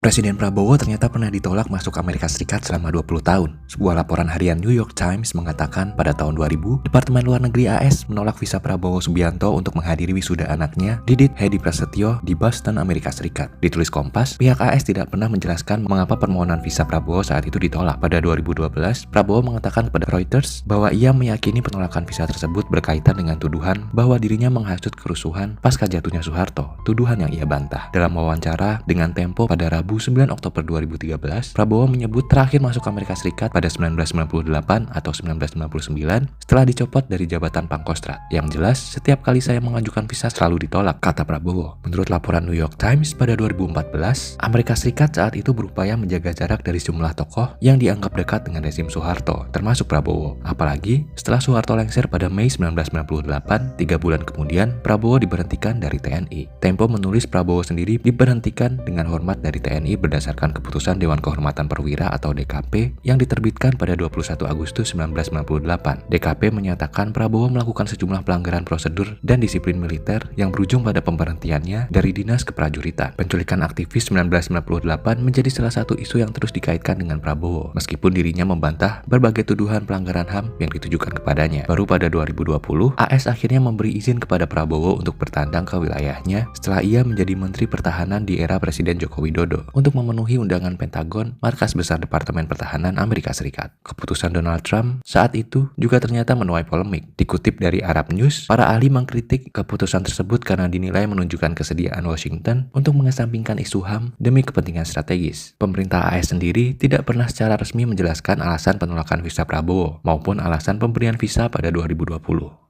Presiden Prabowo ternyata pernah ditolak masuk Amerika Serikat selama 20 tahun. Sebuah laporan harian New York Times mengatakan pada tahun 2000, Departemen Luar Negeri AS menolak visa Prabowo Subianto untuk menghadiri wisuda anaknya, Didit Hedi Prasetyo, di Boston, Amerika Serikat. Ditulis Kompas, pihak AS tidak pernah menjelaskan mengapa permohonan visa Prabowo saat itu ditolak. Pada 2012, Prabowo mengatakan kepada Reuters bahwa ia meyakini penolakan visa tersebut berkaitan dengan tuduhan bahwa dirinya menghasut kerusuhan pasca jatuhnya Soeharto, tuduhan yang ia bantah. Dalam wawancara dengan Tempo pada Rabu 9 Oktober 2013, Prabowo menyebut terakhir masuk Amerika Serikat pada 1998 atau 1999 setelah dicopot dari jabatan Pangkostrat. Yang jelas, setiap kali saya mengajukan visa selalu ditolak, kata Prabowo. Menurut laporan New York Times pada 2014, Amerika Serikat saat itu berupaya menjaga jarak dari sejumlah tokoh yang dianggap dekat dengan rezim Soeharto, termasuk Prabowo. Apalagi setelah Soeharto lengser pada Mei 1998, 3 bulan kemudian Prabowo diberhentikan dari TNI. Tempo menulis Prabowo sendiri diberhentikan dengan hormat dari TNI berdasarkan keputusan Dewan Kehormatan Perwira atau DKP yang diterbitkan pada 21 Agustus 1998. DKP menyatakan Prabowo melakukan sejumlah pelanggaran prosedur dan disiplin militer yang berujung pada pemberhentiannya dari Dinas Keprajuritan. Penculikan aktivis 1998 menjadi salah satu isu yang terus dikaitkan dengan Prabowo, meskipun dirinya membantah berbagai tuduhan pelanggaran HAM yang ditujukan kepadanya. Baru pada 2020, AS akhirnya memberi izin kepada Prabowo untuk bertandang ke wilayahnya setelah ia menjadi Menteri Pertahanan di era Presiden Joko Widodo untuk memenuhi undangan Pentagon, markas besar Departemen Pertahanan Amerika Serikat. Keputusan Donald Trump saat itu juga ternyata menuai polemik. Dikutip dari Arab News, para ahli mengkritik keputusan tersebut karena dinilai menunjukkan kesediaan Washington untuk mengesampingkan isu HAM demi kepentingan strategis. Pemerintah AS sendiri tidak pernah secara resmi menjelaskan alasan penolakan visa Prabowo maupun alasan pemberian visa pada 2020.